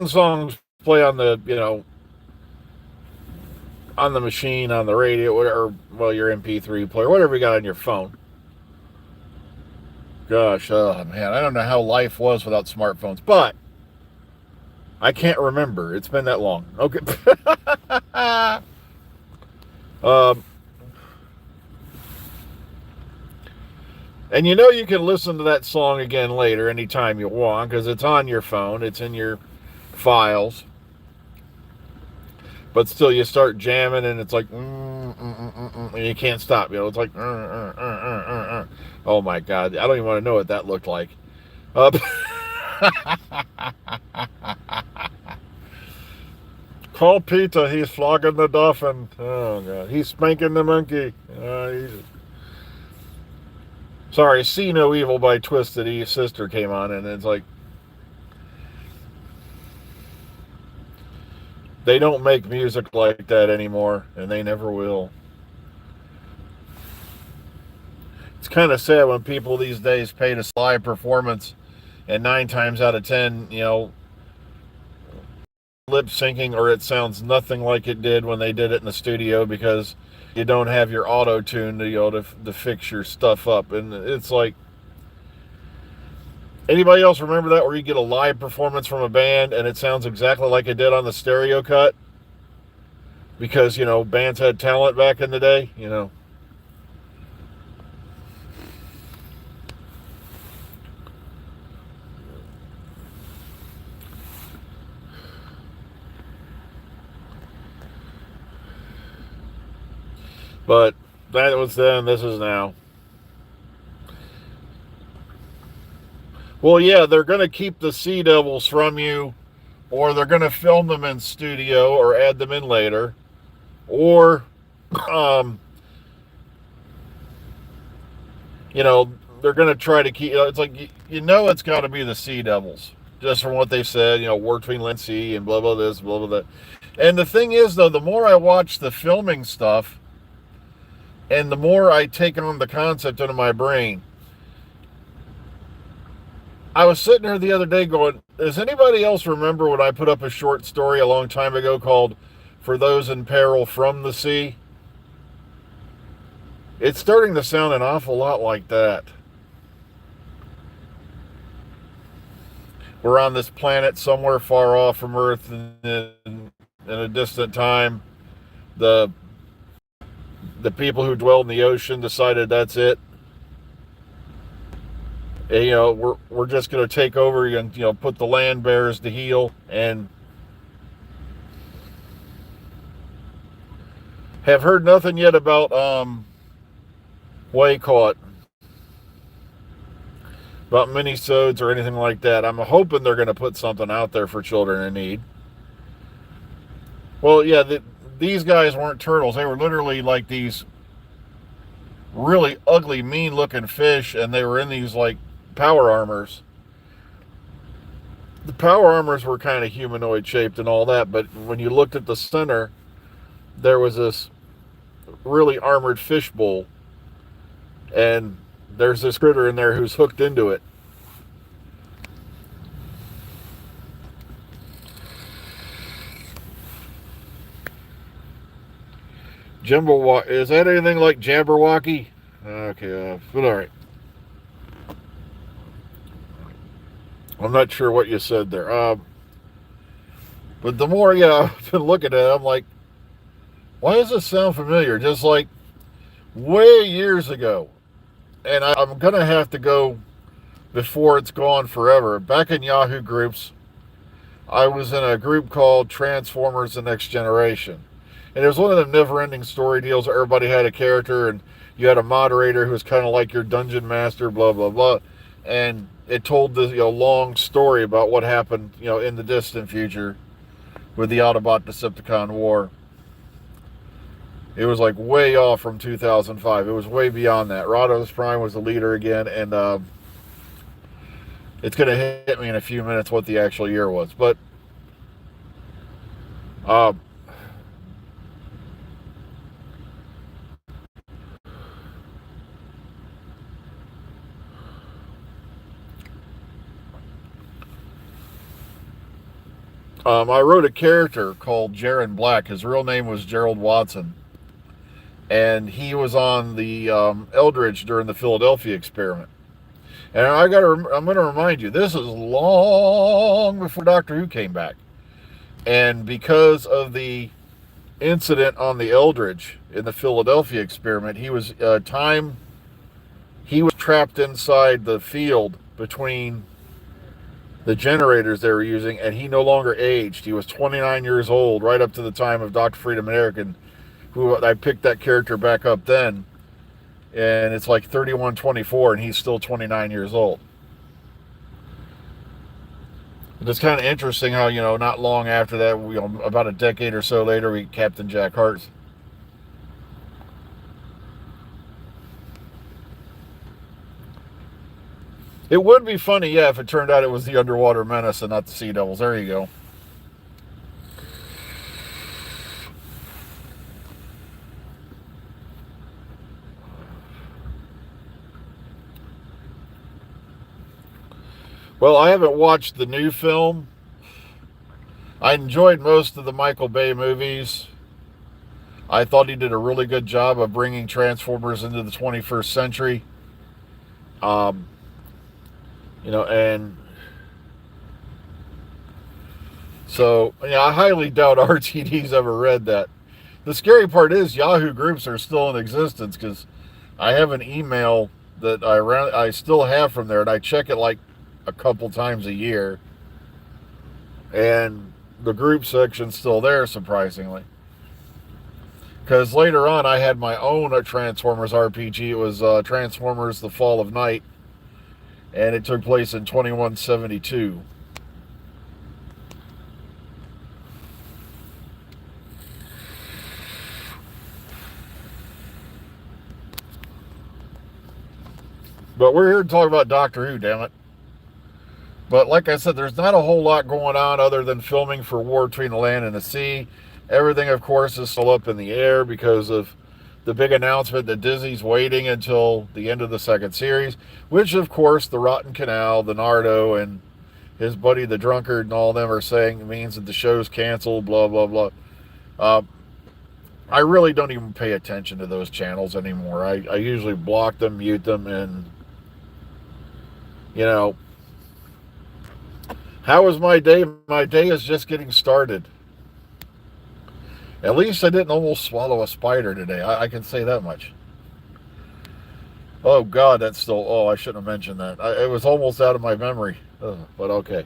songs play on the, on the machine, on the radio, whatever, well, your MP3 player, whatever you got on your phone. Gosh, oh man, I don't know how life was without smartphones, but I can't remember. It's been that long. Okay. um, and you can listen to that song again later anytime you want because it's on your phone, it's in your files. But still, you start jamming and it's like, and you can't stop. It's like, oh my God. I don't even want to know what that looked like. Uh, Call Peter, he's flogging the dolphin. Oh God, he's spanking the monkey. Sorry, See No Evil by Twisted Sister came on, and it's like they don't make music like that anymore, and they never will. It's kind of sad when people these days pay to live performance, and 9 times out of 10, lip syncing or it sounds nothing like it did when they did it in the studio because you don't have your auto tune to fix your stuff up. And it's like, anybody else remember that where you get a live performance from a band and it sounds exactly like it did on the stereo cut? Because, bands had talent back in the day. But that was then, this is now. Well, yeah, they're going to keep the Sea Devils from you, or they're going to film them in studio or add them in later, or, um, they're going to try to keep. It's like it's got to be the Sea Devils, just from what they've said. War between land and sea and blah blah this, blah blah that. And the thing is, though, the more I watch the filming stuff, and the more I take on the concept into my brain, I was sitting there the other day going, does anybody else remember when I put up a short story a long time ago called For Those in Peril from the Sea? It's starting to sound an awful lot like that. We're on this planet somewhere far off from Earth in a distant time. The people who dwell in the ocean decided that's it. And, we're just going to take over and put the land bears to heel and have heard nothing yet about what you call it, about mini-sodes or anything like that. I'm hoping they're going to put something out there for children in need. Well, yeah, these guys weren't turtles. They were literally like these really ugly, mean-looking fish, and they were in these like power armors. The power armors were kind of humanoid shaped and all that, but when you looked at the center, there was this really armored fishbowl, and there's this critter in there who's hooked into it. Jimbo, is that anything like Jabberwocky? Okay, but all right. I'm not sure what you said there. But the more I've been looking at it, I'm like, why does this sound familiar? Just like way years ago. And I'm going to have to go before it's gone forever. Back in Yahoo groups, I was in a group called Transformers The Next Generation. And it was one of them never-ending story deals where everybody had a character and you had a moderator who was kind of like your dungeon master, blah, blah, blah. And it told this long story about what happened in the distant future with the Autobot Decepticon war. It was like way off from 2005. It was way beyond that. Rodimus Prime was the leader again, and it's going to hit me in a few minutes what the actual year was. But uh, I wrote a character called Jaron Black. His real name was Gerald Watson, and he was on the Eldridge during the Philadelphia experiment. And I'm going to remind you, this is long before Doctor Who came back, and because of the incident on the Eldridge in the Philadelphia experiment, he was trapped inside the field between the generators they were using, and he no longer aged. He was 29 years old right up to the time of Dr. Freedom American, who I picked that character back up then, and it's like 31-24, and he's still 29 years old. And it's kind of interesting how, not long after that, about a decade or so later, we Captain Jack Hart. It would be funny, yeah, if it turned out it was the Underwater Menace and not the Sea Devils. There you go. Well, I haven't watched the new film. I enjoyed most of the Michael Bay movies. I thought he did a really good job of bringing Transformers into the 21st century. Um, and so, I highly doubt RTD's ever read that. The scary part is Yahoo groups are still in existence, because I have an email that I still have from there, and I check it like a couple times a year, and the group section's still there, surprisingly. Because later on, I had my own Transformers RPG. It was Transformers: The Fall of Night, and it took place in 2172. But we're here to talk about Doctor Who, damn it. But like I said, there's not a whole lot going on other than filming for War Between the Land and the Sea. Everything, of course, is still up in the air because of the big announcement that Disney's waiting until the end of the second series, which, of course, the Rotten Canal, the Nardo, and his buddy the Drunkard and all them are saying means that the show's canceled, blah, blah, blah. I really don't even pay attention to those channels anymore. I usually block them, mute them, and, how was my day? My day is just getting started. At least I didn't almost swallow a spider today. I can say that much. Oh, God, that's still... Oh, I shouldn't have mentioned that. It was almost out of my memory. But okay.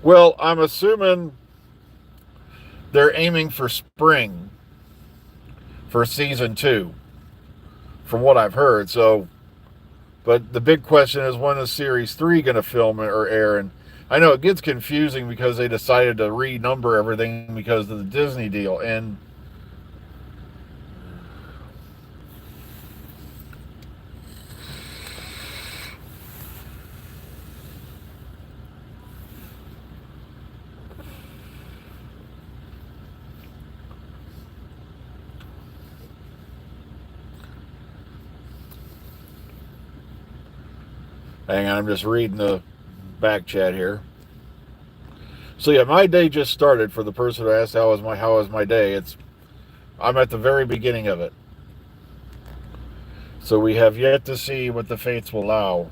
Well, I'm assuming they're aiming for spring for season 2, from what I've heard. So, but the big question is, when is series 3 going to film or air? And I know it gets confusing because they decided to renumber everything because of the Disney deal. And hang on, I'm just reading the back chat here. So yeah, my day just started. For the person who asked how was my day, I'm at the very beginning of it. So we have yet to see what the fates will allow.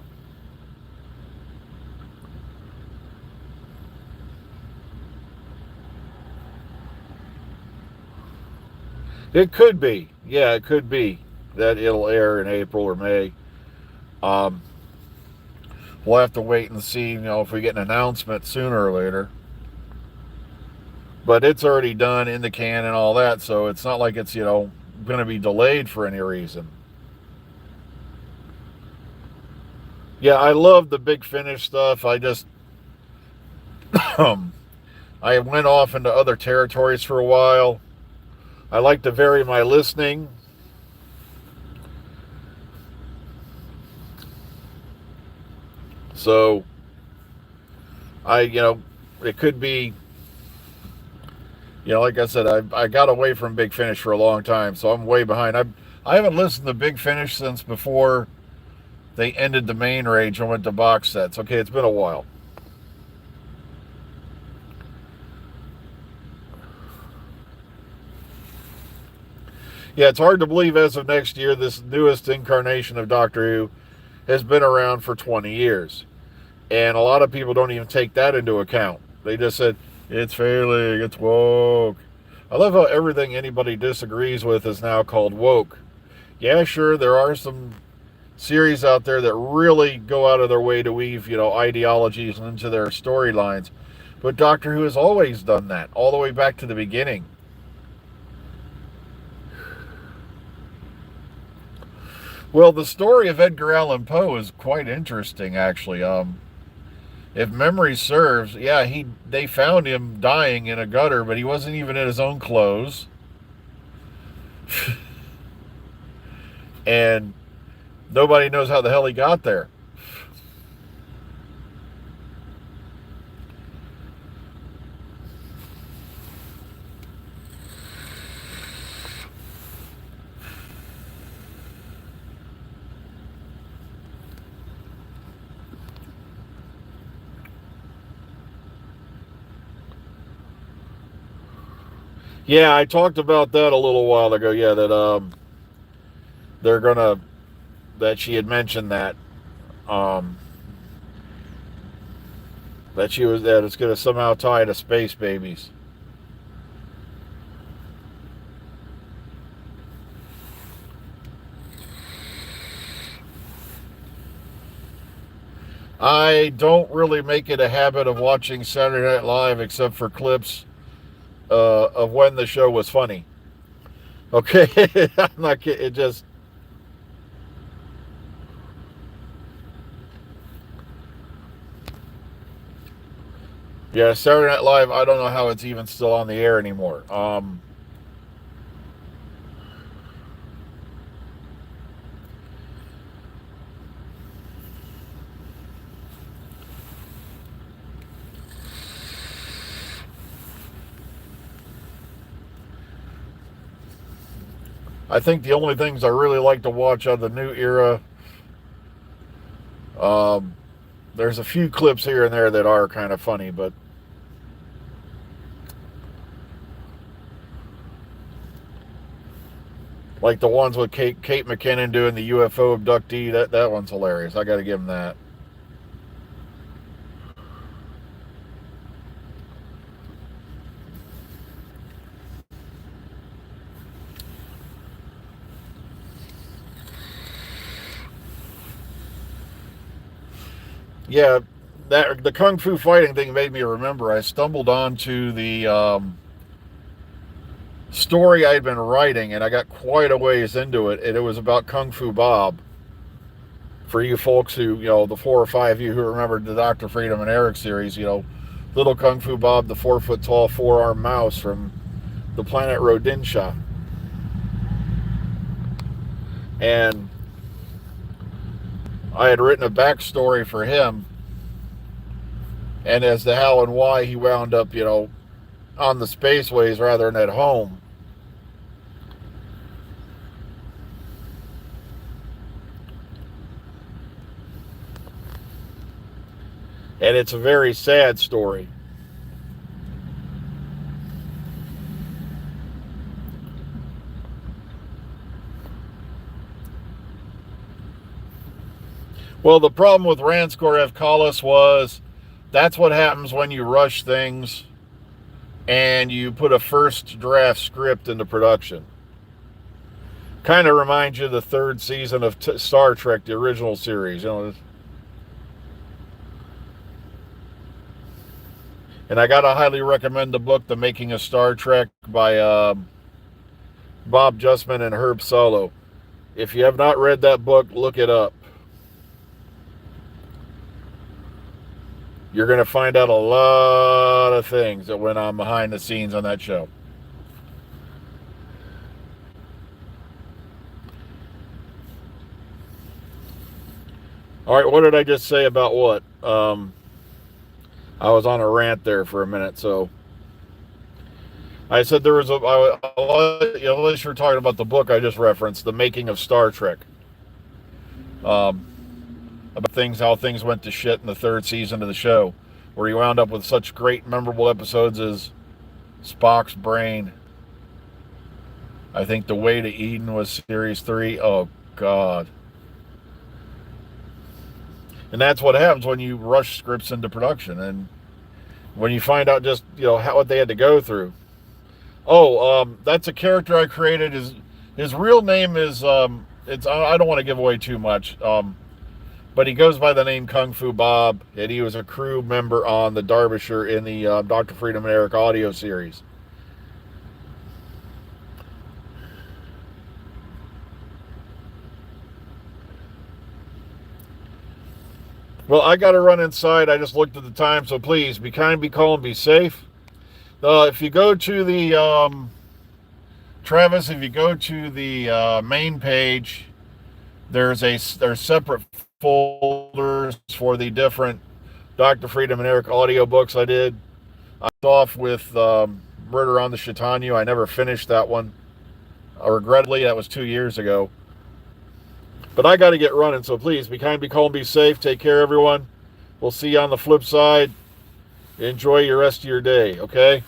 It could be. Yeah, it could be that it'll air in April or May. We'll have to wait and see, if we get an announcement sooner or later. But it's already done, in the can and all that, so it's not like it's, going to be delayed for any reason. Yeah, I love the Big Finish stuff. I just... I went off into other territories for a while. I like to vary my listening. So, it could be Like I said, I got away from Big Finish for a long time, so I'm way behind. I haven't listened to Big Finish since before they ended the main range and went to box sets. Okay, it's been a while. Yeah, it's hard to believe as of next year this newest incarnation of Doctor Who has been around for 20 years. And a lot of people don't even take that into account. They just said, it's failing, it's woke. I love how everything anybody disagrees with is now called woke. Yeah, sure, there are some series out there that really go out of their way to weave, ideologies into their storylines. But Doctor Who has always done that, all the way back to the beginning. Well, the story of Edgar Allan Poe is quite interesting, actually. If memory serves, yeah, they found him dying in a gutter, but he wasn't even in his own clothes. And nobody knows how the hell he got there. Yeah, I talked about that a little while ago. Yeah, that they're gonna that she had mentioned um that it's gonna somehow tie to space babies. I don't really make it a habit of watching Saturday Night Live except for clips of when the show was funny. Okay, I'm not kidding. It just Yeah, Saturday Night Live. I don't know how it's even still on the air anymore. I think the only things I really like to watch out of the new era, um, there's a few clips here and there that are kind of funny, but like the ones with Kate McKinnon doing the UFO abductee, that one's hilarious. I got to give him that. Yeah, that the kung fu fighting thing made me remember. I stumbled onto the story I'd been writing, and I got quite a ways into it, and it was about Kung Fu Bob. For you folks who, the 4 or 5 of you who remember the Dr. Freedom and Eric series, little Kung Fu Bob, the 4 foot tall, 4 armed mouse from the planet Rodinsha. And I had written a backstory for him, and as to how and why he wound up, on the spaceways rather than at home. And it's a very sad story. Well, the problem with Ranskor F. Collis was that's what happens when you rush things and you put a first draft script into production. Kind of reminds you of the third season of Star Trek, the original series. And I gotta highly recommend the book, The Making of Star Trek, by Bob Justman and Herb Solow. If you have not read that book, look it up. You're going to find out a lot of things that went on behind the scenes on that show. All right, what did I just say about what? I was on a rant there for a minute, so I said there was unless you're talking about the book I just referenced, The Making of Star Trek. Um, about how things went to shit in the third season of the show, where you wound up with such great, memorable episodes as Spock's Brain. I think The Way to Eden was series 3. Oh, God. And that's what happens when you rush scripts into production, and when you find out just, what they had to go through. Oh, that's a character I created. His real name is, I don't want to give away too much, but he goes by the name Kung Fu Bob, and he was a crew member on the Derbyshire in the Dr. Freedom and Eric audio series. Well, I got to run inside. I just looked at the time, so please be kind, be calm, be safe. If you go to the Travis, if you go to the main page, there's separate folders for the different Dr. Freedom and Eric audiobooks I did. I started off with Murder on the Chautauqua. I never finished that one. Regrettably, that was 2 years ago. But I got to get running, so please be kind, be calm, be safe. Take care, everyone. We'll see you on the flip side. Enjoy your rest of your day, okay?